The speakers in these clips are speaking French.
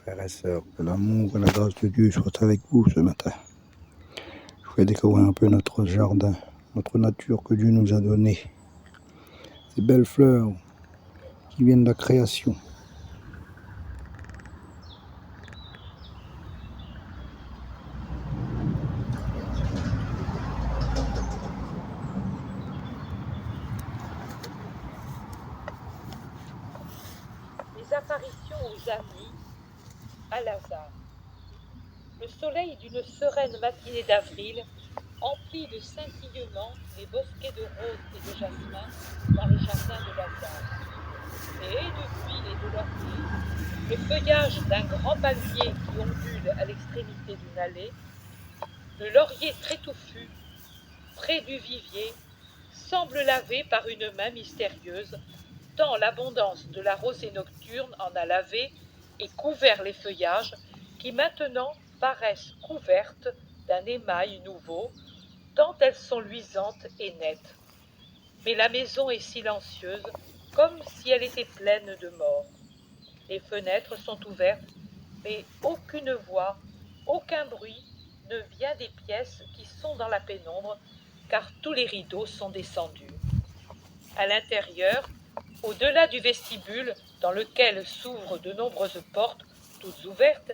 frères et sœurs, que l'amour et la grâce de Dieu soient avec vous ce matin. Je vais découvrir un peu notre jardin, notre nature que Dieu nous a donnée. Ces belles fleurs qui viennent de la création. Les apparitions aux amis à Lazare. Le soleil d'une sereine matinée d'avril emplit de scintillements les bosquets de roses et de jasmin dans le jardin de Lazare. Et de buis et de lauriers, le feuillage d'un grand palmier qui ondule à l'extrémité d'une allée, le laurier très touffu, près du vivier, semble lavé par une main mystérieuse, tant l'abondance de la rosée nocturne en a lavé et couvert les feuillages qui maintenant paraissent couvertes d'un émail nouveau, tant elles sont luisantes et nettes. Mais la maison est silencieuse, comme si elle était pleine de mort. Les fenêtres sont ouvertes, mais aucune voix, aucun bruit ne vient des pièces qui sont dans la pénombre, car tous les rideaux sont descendus. À l'intérieur, au-delà du vestibule, dans lequel s'ouvrent de nombreuses portes, toutes ouvertes,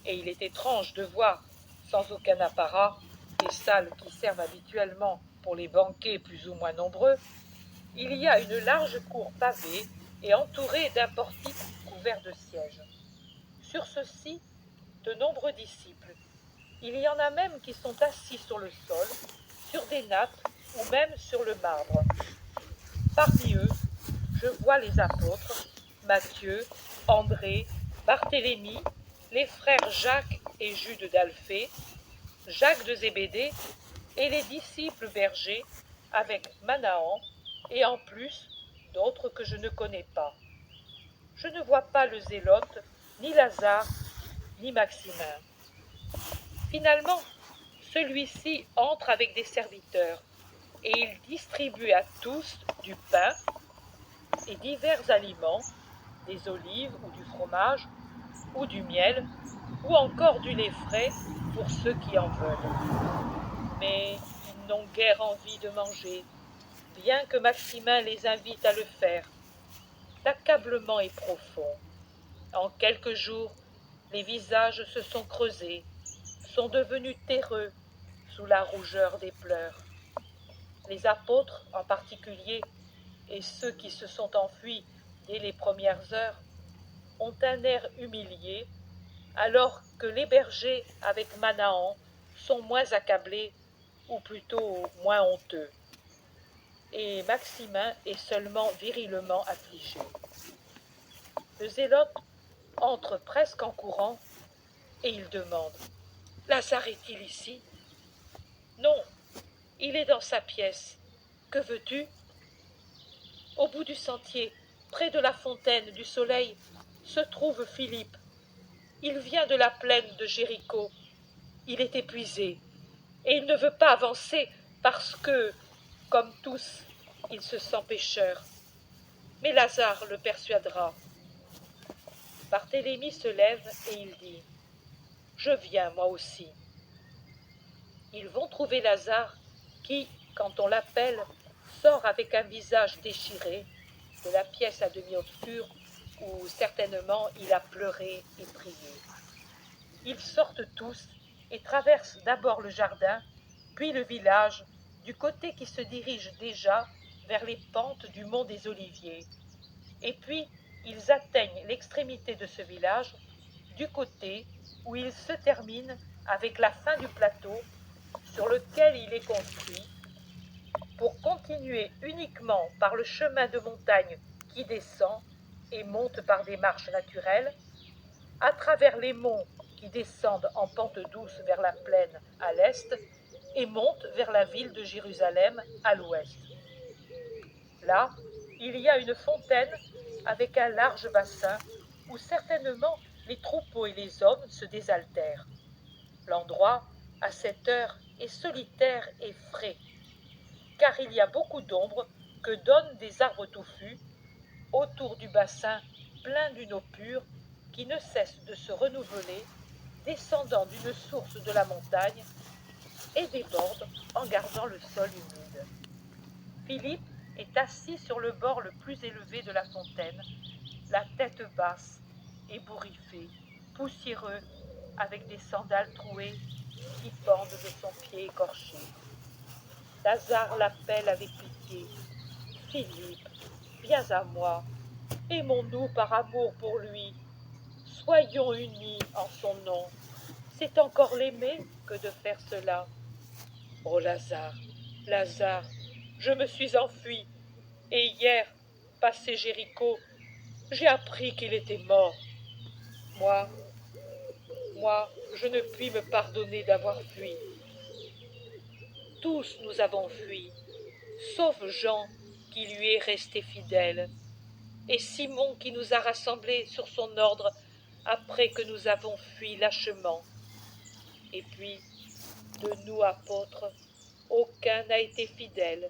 et il est étrange de voir, sans aucun apparat, les salles qui servent habituellement pour les banquets plus ou moins nombreux, il y a une large cour pavée et entourée d'un portique couvert de sièges. Sur ceux-ci, de nombreux disciples. Il y en a même qui sont assis sur le sol, sur des nattes ou même sur le marbre. Parmi eux, je vois les apôtres, Matthieu, André, Barthélemy, les frères Jacques et Jude d'Alphée, Jacques de Zébédée et les disciples bergers avec Manahan et en plus d'autres que je ne connais pas. Je ne vois pas le Zélote, ni Lazare, ni Maximin. Finalement, celui-ci entre avec des serviteurs et il distribue à tous du pain et divers aliments, des olives ou du fromage, ou du miel, ou encore du lait frais pour ceux qui en veulent. Mais ils n'ont guère envie de manger, bien que Maximin les invite à le faire. L'accablement est profond. En quelques jours, les visages se sont creusés, sont devenus terreux sous la rougeur des pleurs. Les apôtres, en particulier, et ceux qui se sont enfuis dès les premières heures, ont un air humilié, alors que les bergers avec Manahan sont moins accablés, ou plutôt moins honteux. Et Maximin est seulement virilement affligé. Le zélote entre presque en courant, et il demande « Lazare est-il ici ?»« Non, il est dans sa pièce. Que veux-tu » ? Au bout du sentier, près de la fontaine du soleil, se trouve Philippe. Il vient de la plaine de Jéricho. Il est épuisé, et il ne veut pas avancer parce que, comme tous, il se sent pécheur. Mais Lazare le persuadera. Barthélemy se lève et il dit « Je viens moi aussi ». Ils vont trouver Lazare qui, quand on l'appelle, sort avec un visage déchiré de la pièce à demi obscure où certainement il a pleuré et prié. Ils sortent tous et traversent d'abord le jardin, puis le village, du côté qui se dirige déjà vers les pentes du mont des Oliviers. Et puis ils atteignent l'extrémité de ce village, du côté où il se termine avec la fin du plateau sur lequel il est construit, pour continuer uniquement par le chemin de montagne qui descend et monte par des marches naturelles, à travers les monts qui descendent en pente douce vers la plaine à l'est et montent vers la ville de Jérusalem à l'ouest. Là, il y a une fontaine avec un large bassin où certainement les troupeaux et les hommes se désaltèrent. L'endroit, à cette heure, est solitaire et frais, car il y a beaucoup d'ombre que donnent des arbres touffus autour du bassin plein d'une eau pure qui ne cesse de se renouveler, descendant d'une source de la montagne, et déborde en gardant le sol humide. Philippe est assis sur le bord le plus élevé de la fontaine, la tête basse, ébouriffé, poussiéreux, avec des sandales trouées qui pendent de son pied écorché. Lazare l'appelle avec pitié. « Philippe, viens à moi, aimons-nous par amour pour lui, soyons unis en son nom. C'est encore l'aimer que de faire cela. Oh Lazare, Lazare, je me suis enfui, et hier, passé Jéricho, j'ai appris qu'il était mort. Moi, je ne puis me pardonner d'avoir fui. Tous nous avons fui, sauf Jean qui lui est resté fidèle, et Simon qui nous a rassemblés sur son ordre après que nous avons fui lâchement. Et puis, de nous apôtres, aucun n'a été fidèle,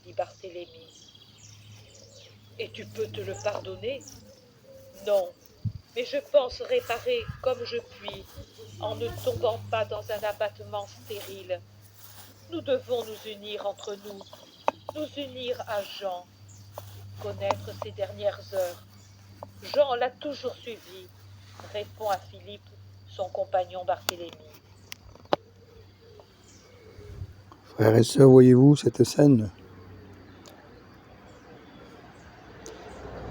dit Barthélemy. Et tu peux te le pardonner? Non, mais je pense réparer comme je puis, en ne tombant pas dans un abattement stérile. Nous devons nous unir entre nous unir à Jean, connaître ses dernières heures. Jean l'a toujours suivi, répond à Philippe, son compagnon Barthélemy. Frères et sœurs, voyez-vous cette scène?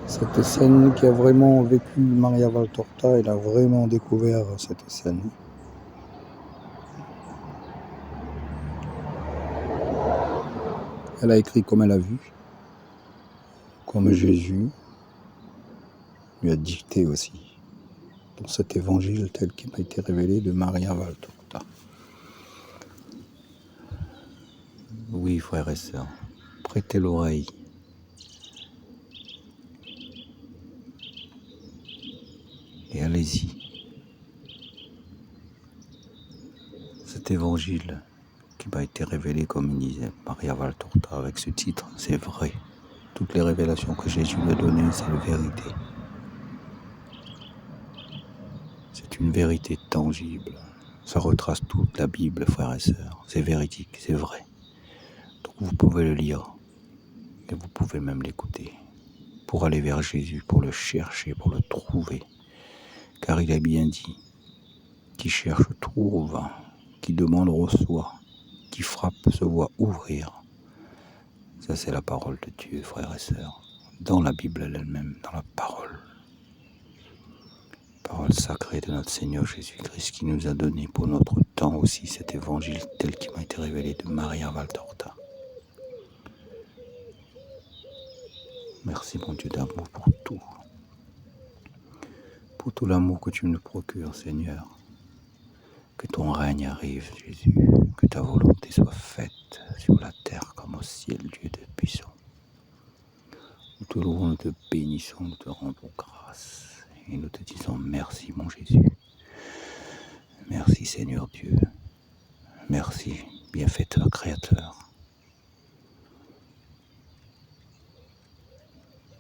Cette scène qui a vraiment vécu Maria Valtorta, elle a vraiment découvert cette scène. Elle a écrit comme elle a vu, comme Jésus lui a dicté aussi, dans cet évangile tel qu'il m'a été révélé de Maria Valtorta. Oui, frères et sœurs, prêtez l'oreille. Et allez-y. Cet évangile qui m'a été révélé, comme il disait Maria Valtorta, avec ce titre, c'est vrai. Toutes les révélations que Jésus m'a données, c'est la vérité. C'est une vérité tangible. Ça retrace toute la Bible, frères et sœurs. C'est véridique, c'est vrai. Donc vous pouvez le lire et vous pouvez même l'écouter pour aller vers Jésus, pour le chercher, pour le trouver. Car il a bien dit, qui cherche trouve, qui demande reçoit, qui frappe se voit ouvrir. Ça c'est la parole de Dieu, frères et sœurs, dans la Bible elle-même, dans la parole. Parole sacrée de notre Seigneur Jésus-Christ qui nous a donné pour notre temps aussi cet évangile tel qu'il m'a été révélé de Maria Valtorta. Merci mon Dieu d'amour pour tout l'amour que tu nous procures, Seigneur. Que ton règne arrive, Jésus, que ta volonté soit faite sur la terre comme au ciel, Dieu de puissant. Nous te louons, nous te bénissons, nous te rendons grâce et nous te disons merci, mon Jésus. Merci, Seigneur Dieu. Merci, bienfaiteur, créateur.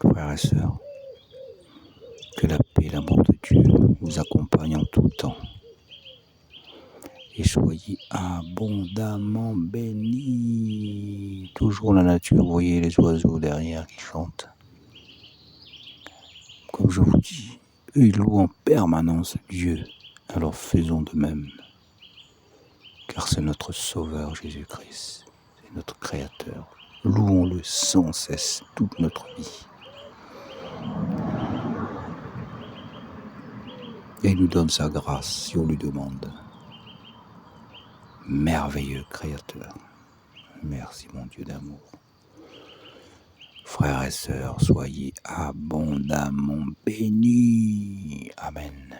Frères et sœurs, que la paix et l'amour de Dieu vous accompagnent en tout temps. Et soyez abondamment bénis. Toujours la nature, vous voyez les oiseaux derrière qui chantent. Comme je vous dis, eux ils louent en permanence Dieu. Alors faisons de même. Car c'est notre Sauveur Jésus-Christ. C'est notre Créateur. Louons-le sans cesse toute notre vie. Et il nous donne sa grâce si on lui demande. Merveilleux Créateur. Merci mon Dieu d'amour. Frères et sœurs, soyez abondamment bénis. Amen.